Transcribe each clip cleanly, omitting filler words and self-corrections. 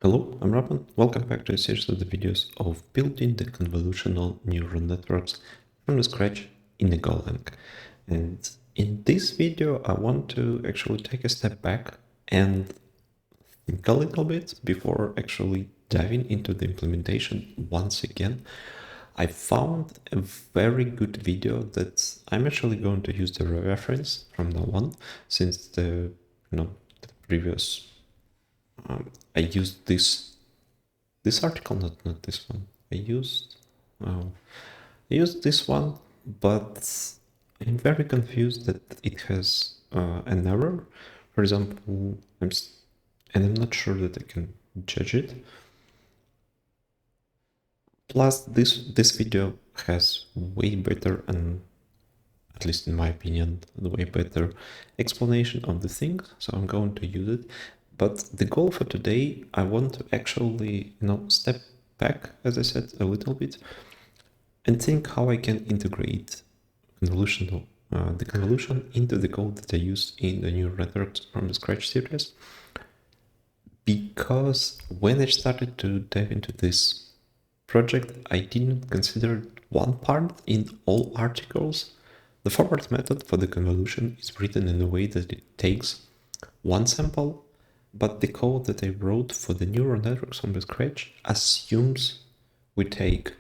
Hello, I'm Roman. Welcome back to a series of the videos of building the convolutional neural networks from the scratch in the Golang. And in this video, I want to actually take a step back and think a little bit before actually diving into the implementation once again. I found a very good video that I'm actually going to use the reference from now on, since the previous I used this article, not this one. I used this one, but I'm very confused that it has an error. For example, and I'm not sure that I can judge it. Plus, this video has way better, and at least in my opinion, way better explanation of the things. So I'm going to use it. But the goal for today, I want to actually, step back, as I said, a little bit, and think how I can integrate the convolution into the code that I use in the neural networks from the Scratch series. Because when I started to dive into this project, I didn't consider one part in all articles. The forward method for the convolution is written in a way that it takes one sample, but the code that I wrote for the neural networks from the scratch assumes we take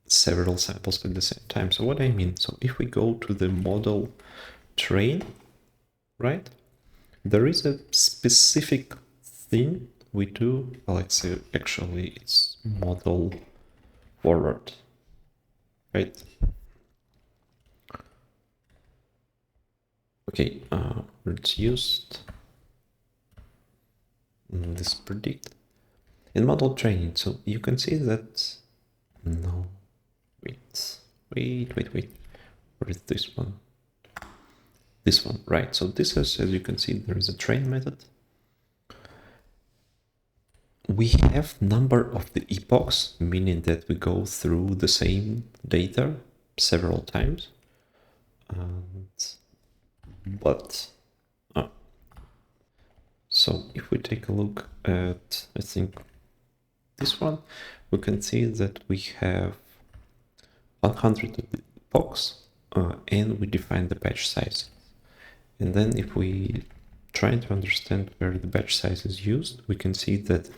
several samples at the same time. So what I mean, so if we go to the model train, right, there is a specific thing we do. Let's say actually it's model forward, right? Okay, let's use this predict in model training. So you can see that no, wait. Where is this one? This one, right? So this is, as you can see, there is a train method. We have number of the epochs, meaning that we go through the same data several times. So if we take a look at, I think, this one, we can see that we have 100 epochs and we define the batch size. And then if we try to understand where the batch size is used, we can see that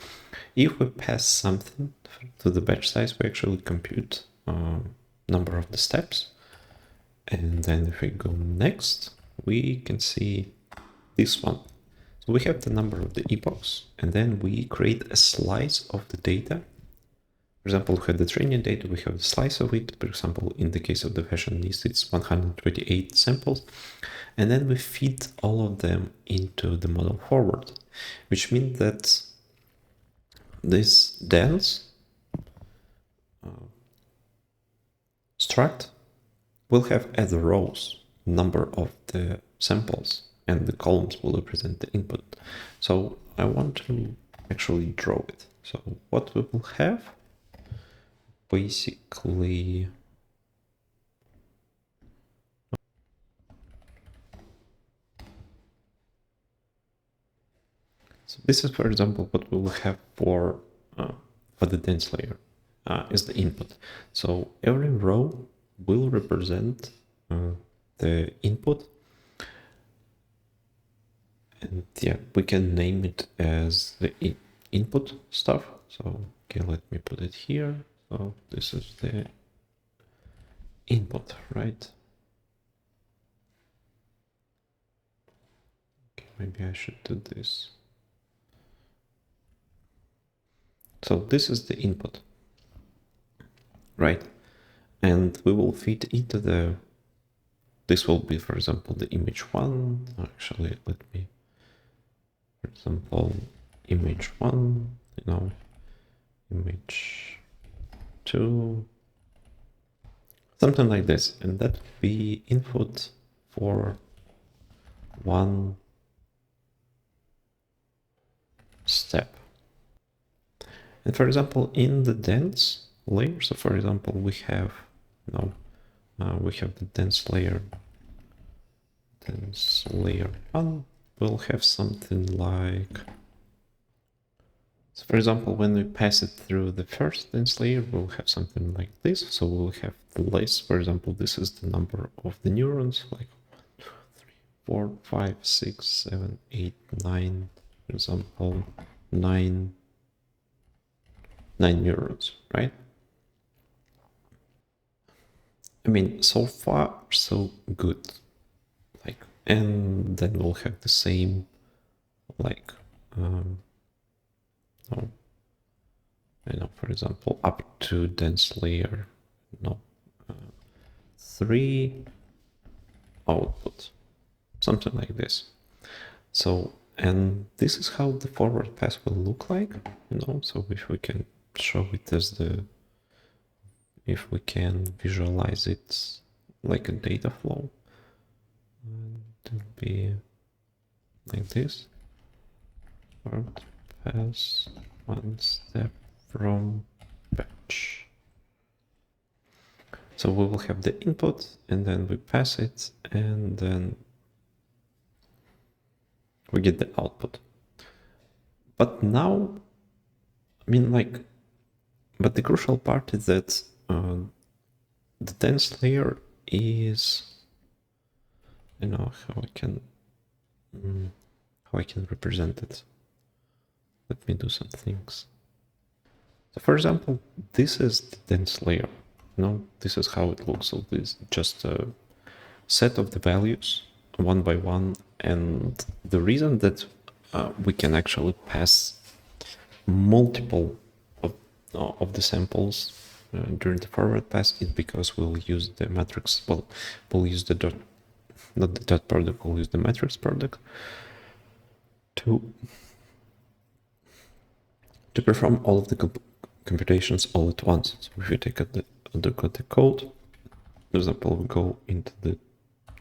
if we pass something to the batch size, we actually compute number of the steps. And then if we go next, we can see this one. So we have the number of the epochs, and then we create a slice of the data. For example, we have the training data, we have a slice of it. For example, in the case of the fashionista, it's 128 samples. And then we feed all of them into the model forward, which means that this dense struct will have as rows number of the samples, and the columns will represent the input. So I want to actually draw it. So what we will have, basically, so this is, for example, what we will have for the dense layer is the input. So every row will represent the input, and yeah, we can name it as the input stuff. So okay, let me put it here. So this is the input, right? Okay, maybe I should do this. So this is the input, right? And we will feed into the, this will be, for example, the image one. Actually, let me, for example, image one, image two, something like this. And that would be input for one step. And for example, in the dense layer, so for example, we have, we have the dense layer one will have something like So for example, when we pass it through the first dense layer, we'll have something like this. So we'll have the list. For example, this is the number of the neurons, like 4, 5, 6, 7, 8, 9. For example, 9 neurons, right? I mean, so far, so good. Like, and then we'll have the same, like, no, I know, for example, up to dense layer, no, 3 output, something like this. So, and this is how the forward pass will look like, you know, so if we can show it as the, if we can visualize it like a data flow, it will be like this. Forward pass, one step from batch. So we will have the input and then we pass it and then we get the output. But now, I mean, like, but the crucial part is that the dense layer is, you know, how I can represent it. Let me do some things. So for example, this is the dense layer. You know, this is how it looks. So this is just a set of the values one by one. And the reason that we can actually pass multiple of the samples during the forward pass is because we'll use the matrix, well, we'll use the dot, not the dot product, we'll use the matrix product to perform all of the computations all at once. So if you take a look at the code, for example, we go into the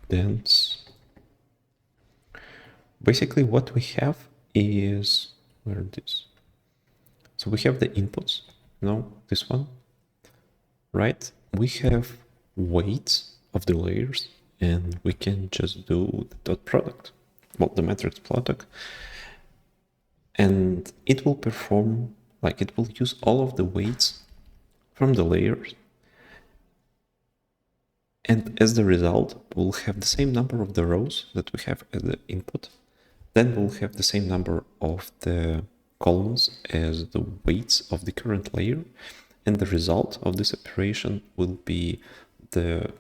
dense. Basically what we have is, where it is? So we have the inputs, you know, this one, right? We have weights of the layers and we can just do the dot product, well, the matrix product, and it will perform, like it will use all of the weights from the layers. And as the result, we'll have the same number of the rows that we have as the input. Then we'll have the same number of the columns as the weights of the current layer. And the result of this operation will be the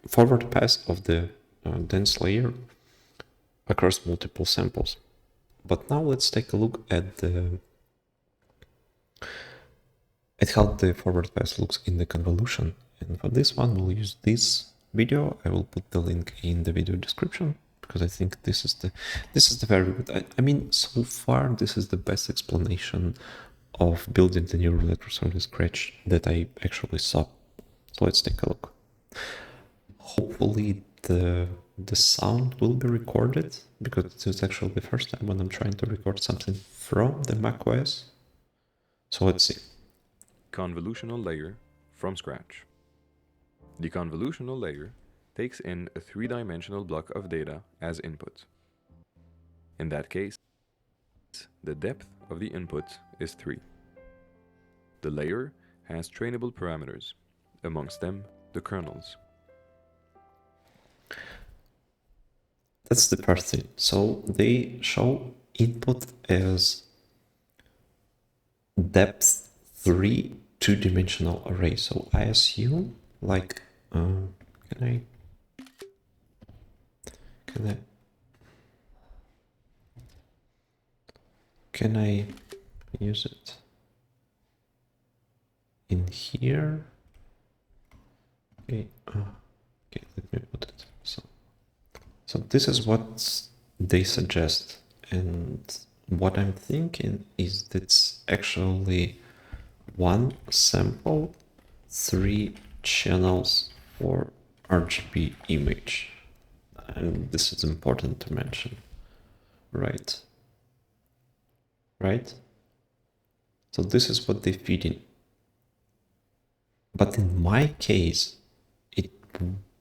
forward pass of the dense layer across multiple samples. But now let's take a look at how the forward pass looks in the convolution. And for this one, we'll use this video. I will put the link in the video description because I think this is the very good. I mean, so far this is the best explanation of building the neural networks from scratch that I actually saw. So let's take a look. Hopefully the sound will be recorded because it's actually the first time when I'm trying to record something from the macOS. So let's see. Convolutional layer from scratch. The convolutional layer takes in a three-dimensional block of data as input. In that case, the depth of the input is 3. The layer has trainable parameters, amongst them the kernels. That's the first thing. So they show input as depth 3 two-dimensional array. So I assume, like, can I use it in here? Okay, okay, let me put it. So this is what they suggest, and what I'm thinking is that's actually one sample, 3 channels for RGB image. And this is important to mention, right? Right? So this is what they feed in. But in my case, it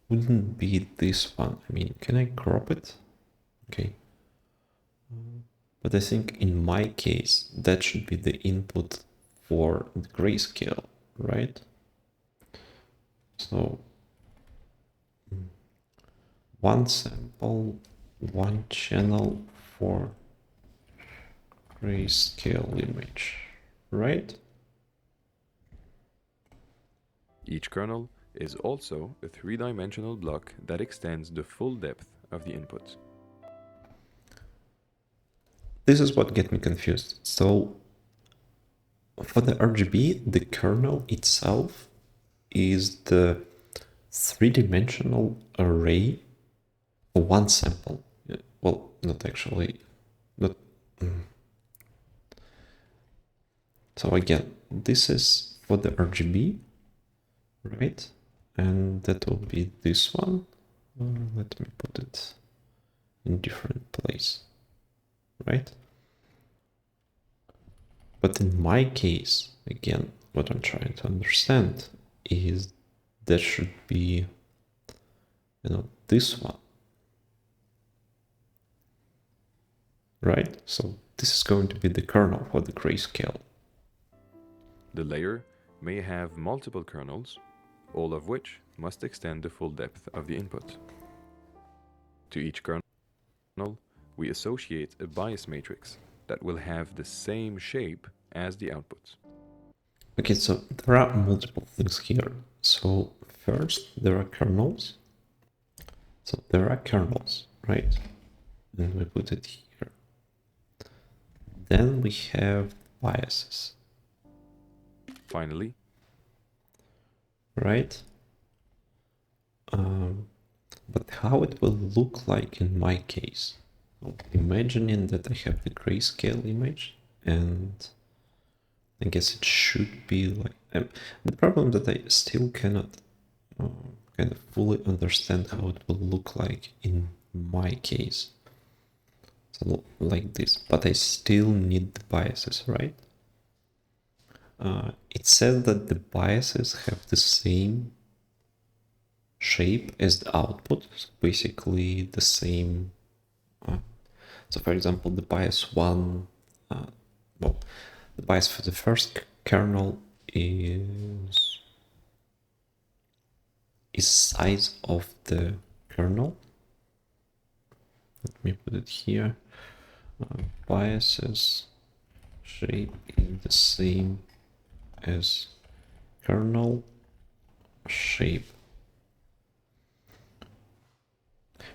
wouldn't be this one. I mean, can I crop it? Okay. But I think in my case, that should be the input for the grayscale, right? So one sample, one channel for grayscale image, right? Each kernel is also a three-dimensional block that extends the full depth of the input. This is what gets me confused. So for the RGB, the kernel itself is the three-dimensional array for one sample. Well, not actually, not. So again, this is for the RGB, right? And that will be this one. Let me put it in different place, right? But in my case, again, what I'm trying to understand is that should be, this one, right? So this is going to be the kernel for the grayscale. The layer may have multiple kernels, all of which must extend the full depth of the input. To each kernel, we associate a bias matrix that will have the same shape as the output. Okay, so there are multiple things here. So first, there are kernels. So there are kernels, right? And we put it here. Then we have biases. Finally, right? But how it will look like in my case? Imagining that I have the grayscale image, and I guess it should be like the problem that I still cannot kind of fully understand how it will look like in my case. So like this, but I still need the biases, right? It says that the biases have the same shape as the output, so basically the same. So for example, the bias one, well, the bias for the first kernel is size of the kernel. Let me put it here. Biases shape is the same as kernel shape.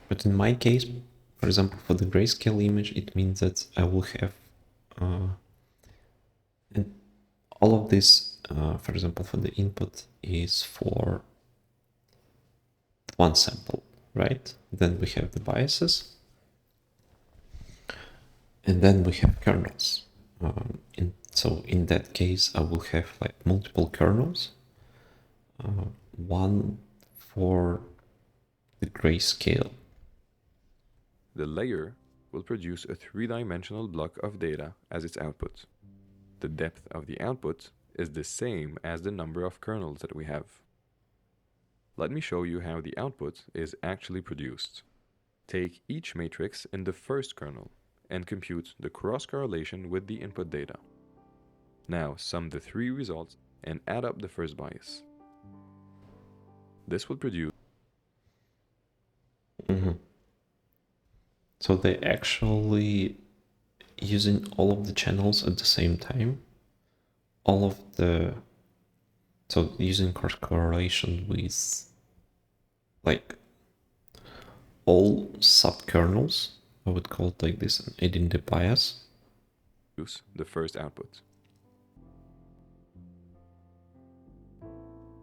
But in my case, for example, for the grayscale image, it means that I will have and all of this, for example, for the input is for one sample, right? Then we have the biases, and then we have kernels. So in that case, I will have like multiple kernels, one for the grayscale. the layer will produce a three-dimensional block of data as its output. The depth of the output is the same as the number of kernels that we have. Let me show you how the output is actually produced. Take each matrix in the first kernel and compute the cross-correlation with the input data. Now sum the three results and add up the first bias. This will produce. So they actually using all of the channels at the same time, so using cross correlation with like all subkernels, I would call it like this, and adding the bias. The first output.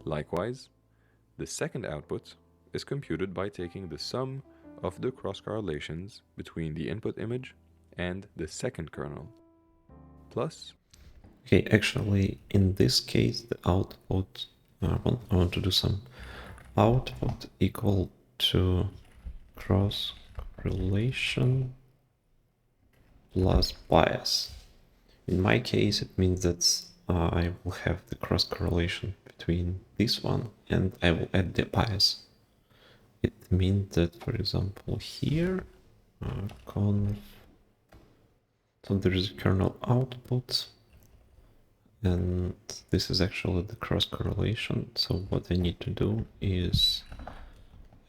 Likewise, the second output is computed by taking the sum of the cross-correlations between the input image and the second kernel, plus. Okay, actually, in this case, the output, I want to do some output equal to cross correlation plus bias. In my case, it means that I will have the cross correlation between this one and I will add the bias. It means that, for example, here, conv So there is a kernel output, and this is actually the cross correlation. So what I need to do is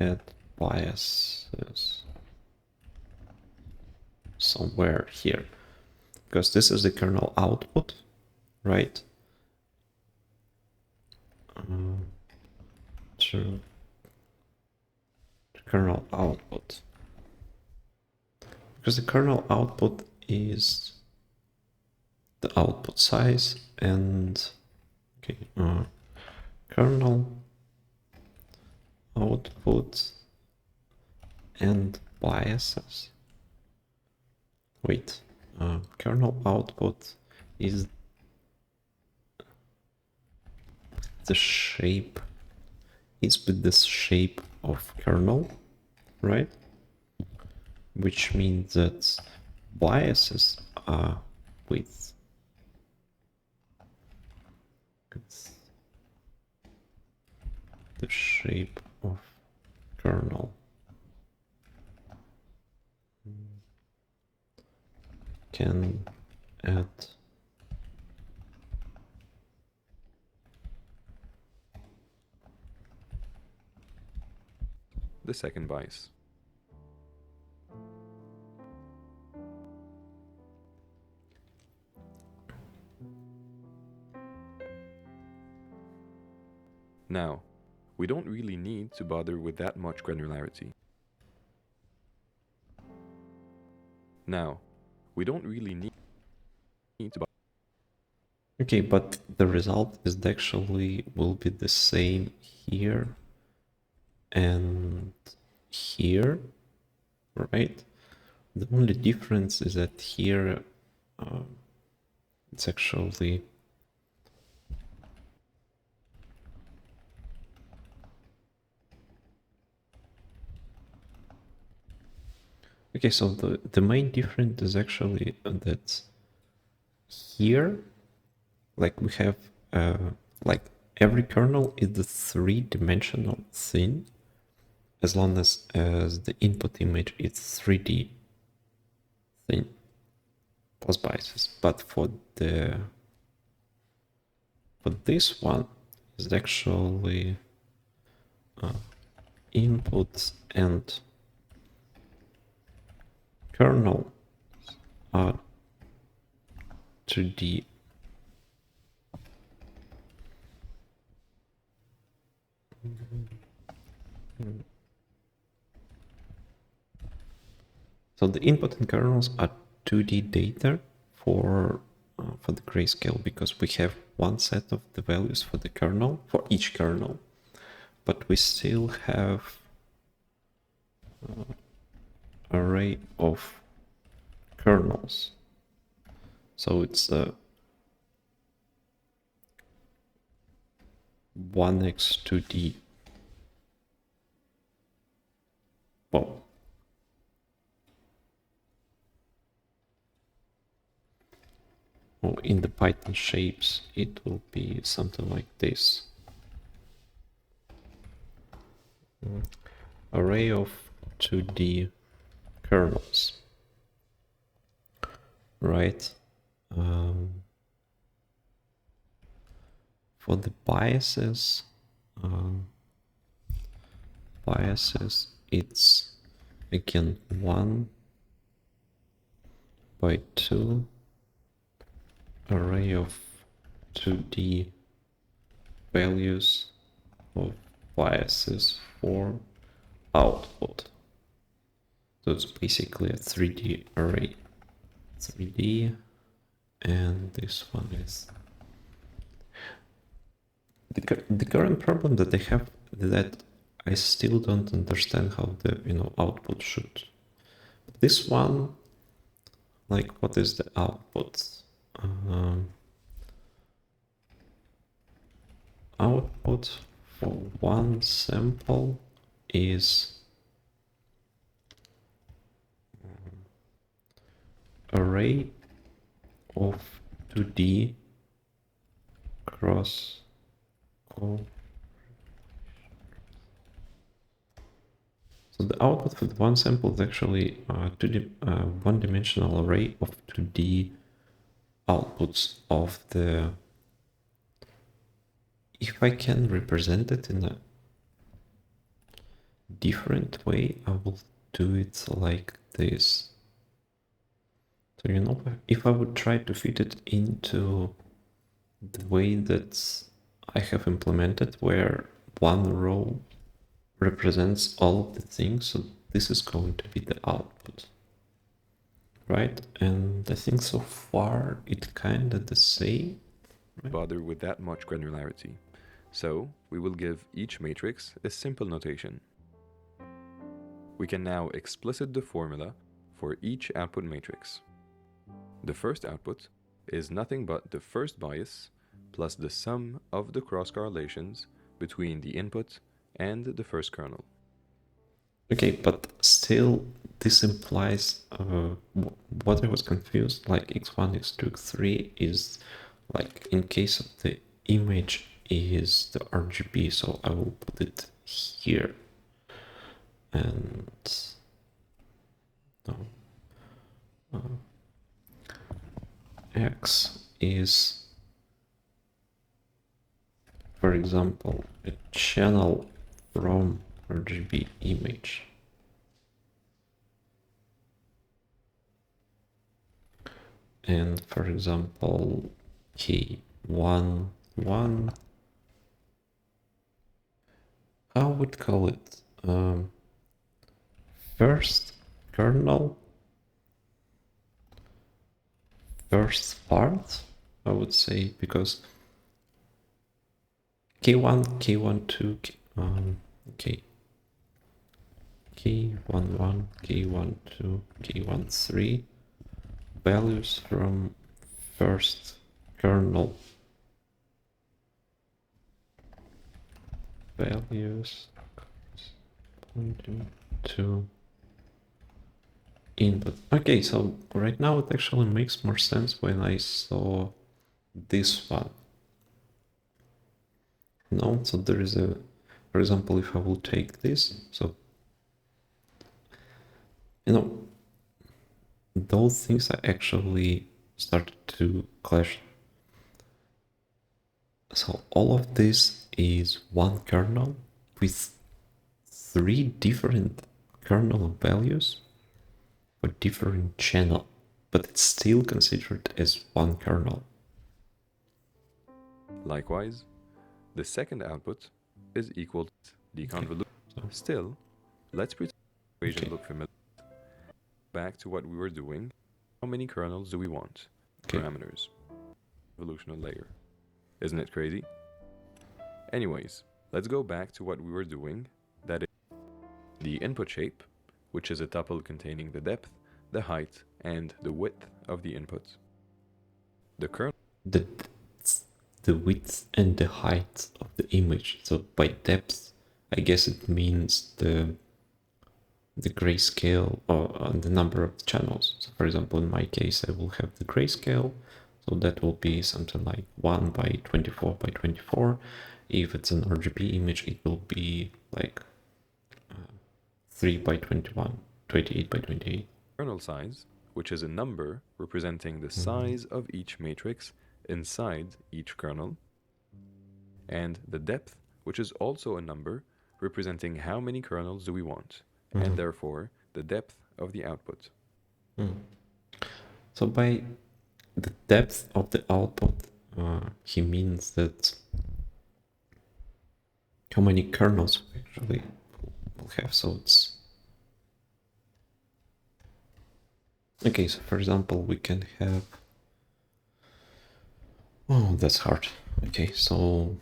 add biases somewhere here, because this is the kernel output, right? To kernel output, because the kernel output is the output size, and okay, kernel output and biases. Wait, kernel output is the shape, is with the shape of kernel, right? Which means that biases are with the shape of kernel. Can add the second bias. Now, we don't really need to bother with that much granularity. Okay, but the result is actually will be the same here and here, right? The only difference is that here it's actually okay, so the main difference is actually that here, like we have like every kernel is the three-dimensional thing, as long as the input image is 3D thing plus biases. But for this one is actually inputs and kernel are 2D. So the input and kernels are 2D data for the grayscale, because we have one set of the values for the kernel, for each kernel, but we still have array of kernels. So it's 1x2d. Well, in the Python shapes, it will be something like this. Array of 2D kernels, right? For the biases, it's again 1 by 2 array of 2D values of biases for output. So it's basically a 3D array. 3D, and this one is the current problem that I have, that I still don't understand how the output should. This one, like, what is the output? Output for one sample is array of 2D cross. So So the output for the one sample is actually one-dimensional array of 2D outputs of the... If I can represent it in a different way, I will do it like this. So, you know, if I would try to fit it into the way that I have implemented, where one row represents all of the things, so this is going to be the output, right? And I think so far it kind of the same. Right? Bother with that much granularity. So we will give each matrix a simple notation. We can now explicit the formula for each output matrix. The first output is nothing but the first bias plus the sum of the cross correlations between the input and the first kernel. Okay, but still this implies what I was confused, like x1, x2, x3 is like in case of the image is the RGB, so I will put it here. And no, X is, for example, a channel from RGB image. And for example, K1, 1, how would call it? First kernel, first part, I would say, because K1, K1, 2, okay. K11, K12, K13, values from first kernel. Values to input. Okay, so right now it actually makes more sense when I saw this one. No, so there is a, for example, if I will take this, so you know, those things are actually started to clash. So all of this is one kernel with 3 different kernel values for different channel, but it's still considered as one kernel. Likewise, the second output is equal to the convolution. So, Still, let's pretend the equation look familiar. Back to what we were doing. How many kernels do we want? Parameters. Convolutional layer. Isn't it crazy? Anyways, let's go back to what we were doing. That is the input shape, which is a tuple containing the depth, the height, and the width of the input. The kernel. The width and the height of the image. So by depth, I guess it means the grayscale or the number of channels. So for example, in my case, I will have the grayscale. So that will be something like 1 by 24 by 24. If it's an RGB image, it will be like 3 by 21, 28 by 28. Kernel size, which is a number representing the size of each matrix inside each kernel, and the depth, which is also a number representing how many kernels do we want, and therefore the depth of the output. So by the depth of the output, he means that how many kernels we actually will have. So it's okay. So for example, we can have, oh, that's hard. Okay, so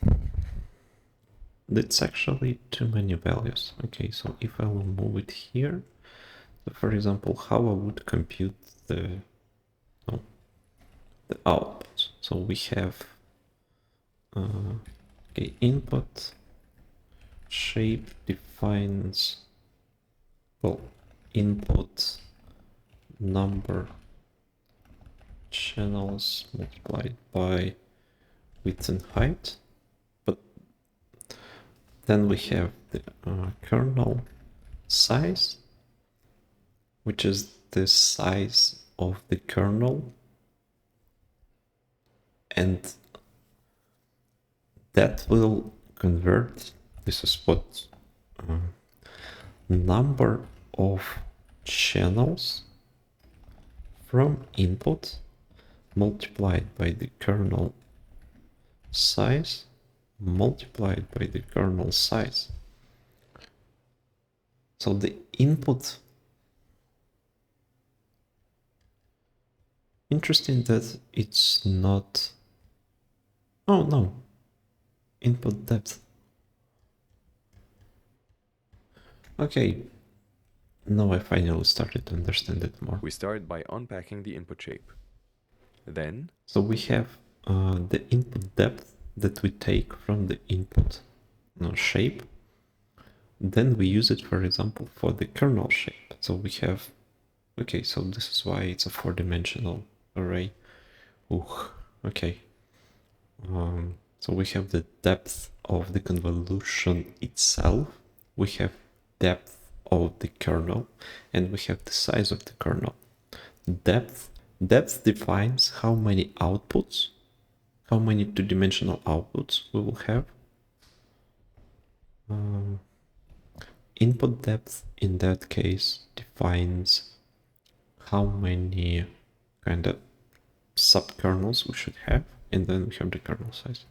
that's actually too many values. Okay, so if I will move it here, so for example, how I would compute the output. So we have okay, input shape defines, well, input number channels multiplied by width and height, but then we have the kernel size, which is the size of the kernel, and that will convert, this is what number of channels from input multiplied by the kernel size multiplied by the kernel size. So the input, interesting that it's not, oh no, input depth. Okay, now I finally started to understand it more. We start by unpacking the input shape. Then, so we have the input depth that we take from the input shape. Then we use it, for example, for the kernel shape. So we have, okay, so this is why it's a 4-dimensional array. Okay. So we have the depth of the convolution itself. We have depth of the kernel, and we have the size of the kernel. Depth defines how many outputs, how many 2-dimensional outputs we will have. Input depth in that case defines how many kind of subkernels we should have, and then we have the kernel size.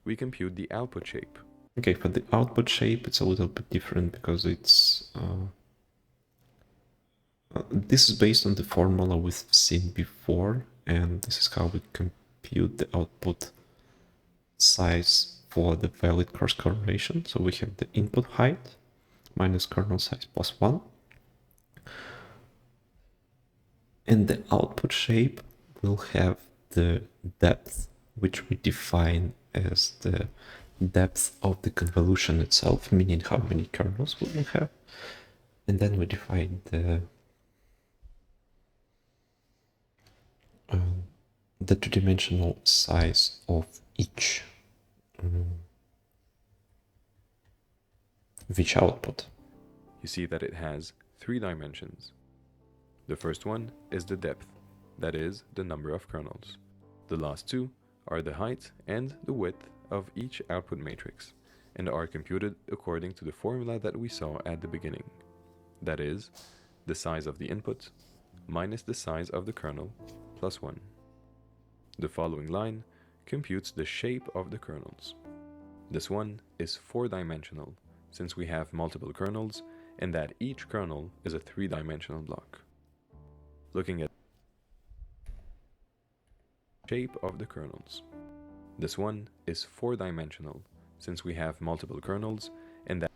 we compute the output shape. Okay, for the output shape, it's a little bit different because it's this is based on the formula we've seen before, and this is how we compute the output size for the valid cross correlation. So we have the input height minus kernel size plus 1. And the output shape will have the depth, which we define as the depth of the convolution itself, meaning how many kernels we will have. And then we define the 2-dimensional size of each output. You see that it has 3 dimensions. The first one is the depth, that is, the number of kernels. The last 2 are the height and the width of each output matrix, and are computed according to the formula that we saw at the beginning. That is, the size of the input minus the size of the kernel plus 1. The following line computes the shape of the kernels. This one is 4-dimensional, since we have multiple kernels, and that each kernel is a 3-dimensional block. Looking at the shape of the kernels. This one is 4-dimensional, since we have multiple kernels, and that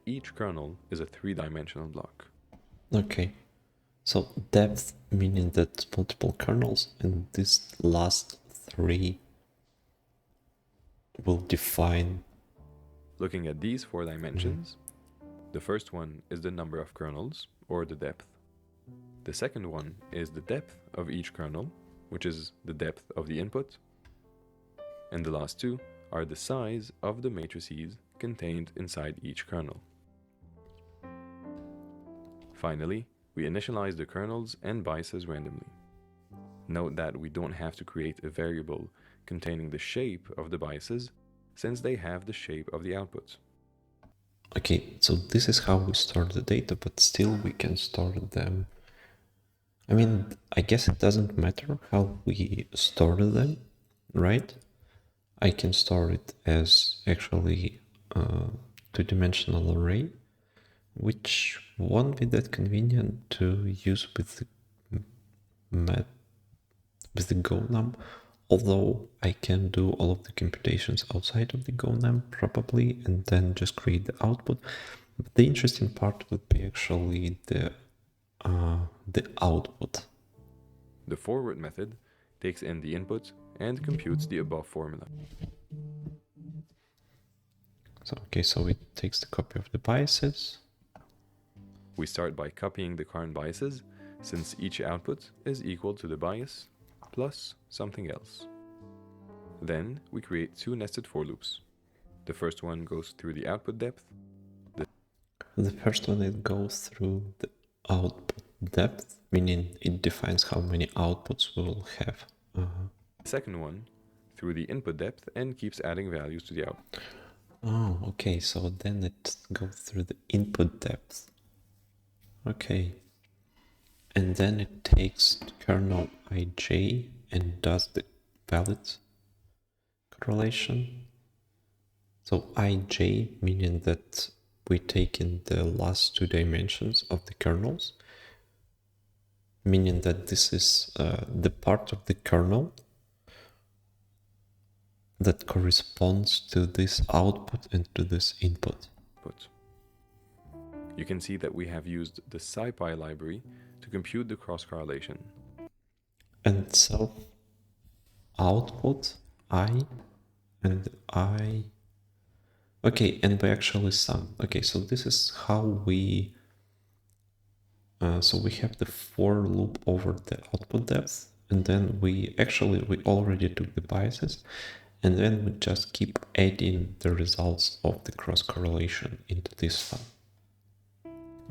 each kernel is a 3-dimensional block. Okay, so depth meaning that multiple kernels, and this last 3 will define. Looking at these 4 dimensions, the first one is the number of kernels, or the depth. The second one is the depth of each kernel, which is the depth of the input. And the last 2 are the size of the matrices contained inside each kernel. Finally, we initialize the kernels and biases randomly. Note that we don't have to create a variable containing the shape of the biases, since they have the shape of the output. Okay, so this is how we store the data, but still we can store them. I mean, I guess it doesn't matter how we store them, right? I can store it as actually a 2-dimensional array, which won't be that convenient to use with the Golang, although I can do all of the computations outside of the Golang probably, and then just create the output. But the interesting part would be actually the output. The forward method takes in the input and computes the above formula. So, okay, so it takes the copy of the biases. We start by copying the current biases, since each output is equal to the bias plus something else. Then we create 2 nested for loops. The first one goes through the output depth. The first one, it goes through the output depth, meaning it defines how many outputs we will have. The second one through the input depth and keeps adding values to the output. Oh, okay, so then it goes through the input depth. Okay. And then it takes kernel ij and does the valid correlation. So ij meaning that we take in the last 2 dimensions of the kernels, meaning that this is the part of the kernel that corresponds to this output and to this input. You can see that we have used the SciPy library to compute the cross correlation. And so output I and I. Okay, and we actually sum. Okay, so this is how we. So we have the for loop over the output depth, and then we already took the biases, and then we just keep adding the results of the cross correlation into this one.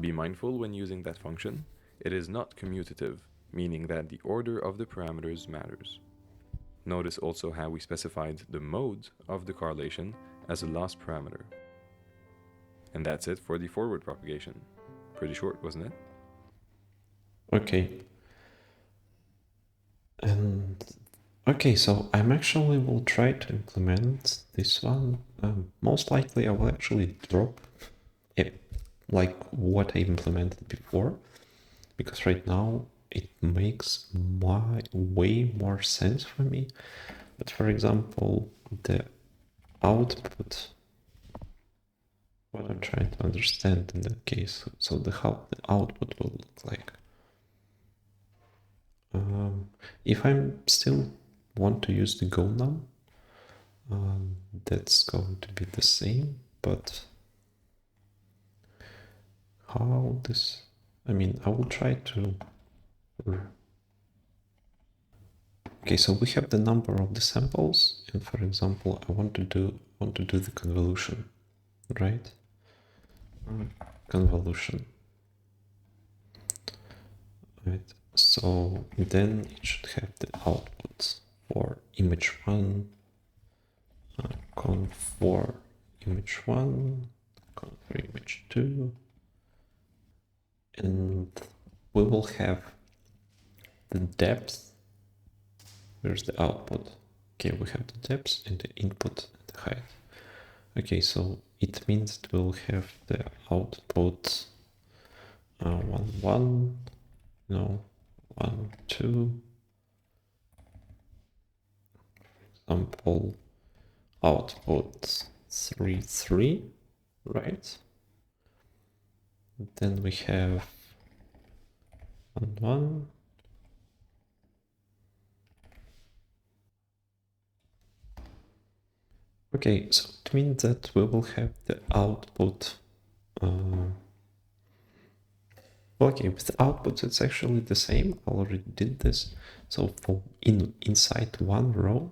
Be mindful when using that function, it is not commutative, meaning that the order of the parameters matters. Notice also how we specified the mode of the correlation as a last parameter. And that's it for the forward propagation. Pretty short, wasn't it? Okay. And okay, so I'm actually will try to implement this one. Most likely I will actually drop it, like what I implemented before, because right now it makes way more sense for me. But for example, the output, what I'm trying to understand in that case, so how the output will look like. If I'm still want to use the Golang, that's going to be the same, but how this, I mean, I will try to. Okay, so we have the number of the samples, and for example, I want to do the convolution, right? Convolution. Right. So then it should have the outputs for image 1, conv for image 1, conv for image 2, and we will have the depth. Where's the output? Okay, we have the depth and the input and the height. Okay, so it means that we'll have the output 1, 1, no, 1, 2. For example, output 3, 3, right? Then we have 1, 1. Okay, so it means that we will have the output. Okay, with the output, it's actually the same. I already did this. So for inside one row,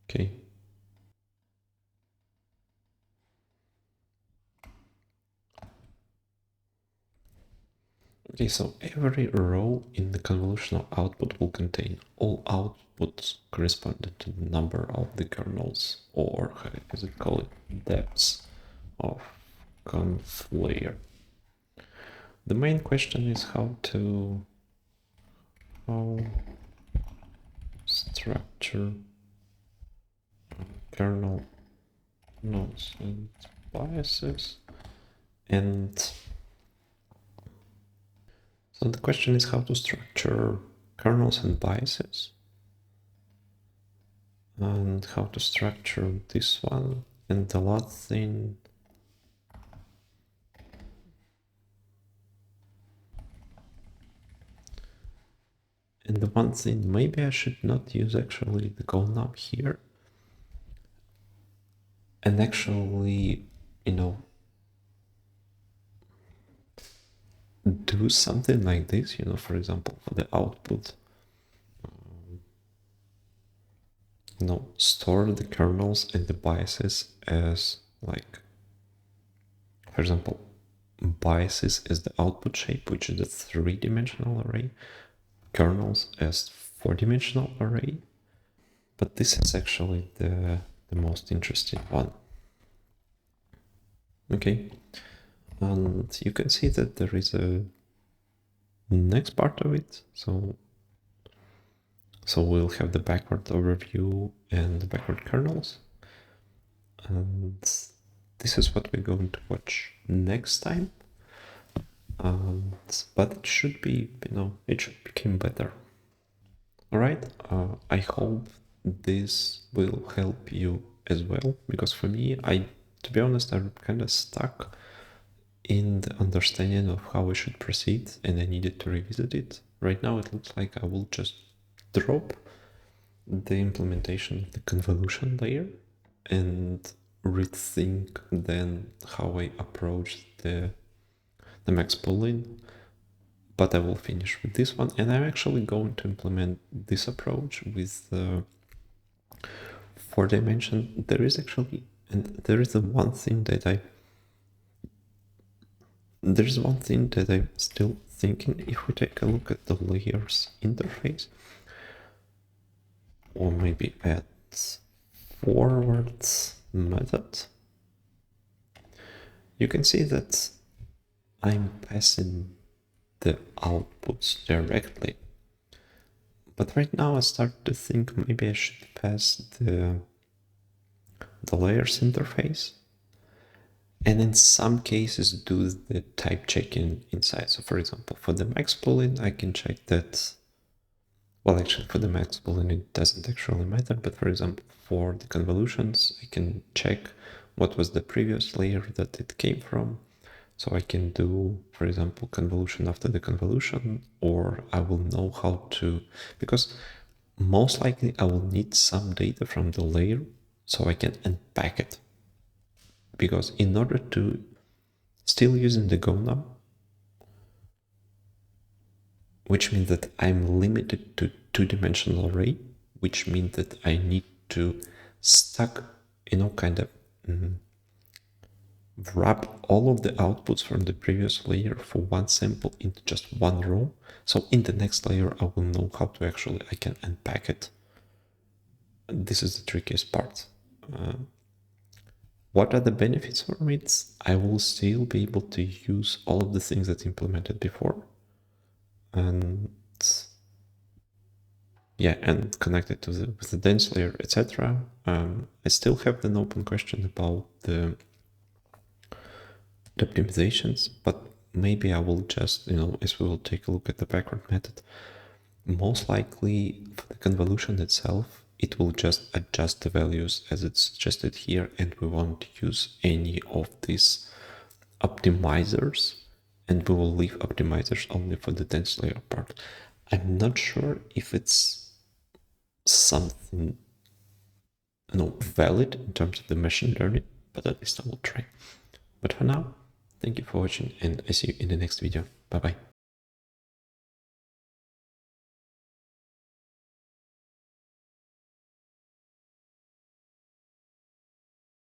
okay. Okay, so every row in the convolutional output will contain all outputs corresponding to the number of the kernels, or how is it called, depths of conv layer. The main question is how structure kernel nodes and biases. And so the question is how to structure kernels and biases, and how to structure this one. And the last thing, and the one thing, maybe I should not use actually the Golang here, and actually, you know, do something like this, you know, for example, for the output, store the kernels and the biases as like, for example, biases as the output shape, which is the 3-dimensional array, kernels as 4-dimensional array. But this is actually the most interesting one. Okay, and you can see that there is a next part of it. So we'll have the backward overview and the backward kernels. And this is what we're going to watch next time. But it should be, it should become better. All right, I hope this will help you as well, because for me, to be honest, I'm kind of stuck in the understanding of how we should proceed, and I needed to revisit it. Right now, it looks like I will just drop the implementation of the convolution layer and rethink then how I approach the max pooling. But I will finish with this one, and I'm actually going to implement this approach with 4-dimension. There is one thing that I'm still thinking. If we take a look at the layers interface, or maybe at forwards method, you can see that I'm passing the outputs directly. But right now I start to think maybe I should pass the layers interface, and in some cases do the type checking inside. So for example, for the max pooling, I can check that. Well, actually for the max pooling, it doesn't actually matter. But for example, for the convolutions, I can check what was the previous layer that it came from. So I can do, for example, convolution after the convolution, or I will know how to, because most likely I will need some data from the layer so I can unpack it. Because in order to still using the Golang, which means that I'm limited to 2-dimensional array, which means that I need to stack, kind of wrap all of the outputs from the previous layer for one sample into just one row. So in the next layer, I will know how to I can unpack it. This is the trickiest part. What are the benefits from it? I will still be able to use all of the things that implemented before. And yeah, and connect it with the dense layer, etc. I still have an open question about the optimizations, but maybe I will just, as we will take a look at the backward method, most likely for the convolution itself, it will just adjust the values as it's suggested here, and we won't use any of these optimizers, and we will leave optimizers only for the dense layer part. I'm not sure if it's something valid in terms of the machine learning, but at least I will try. But for now, thank you for watching, and I see you in the next video. Bye bye.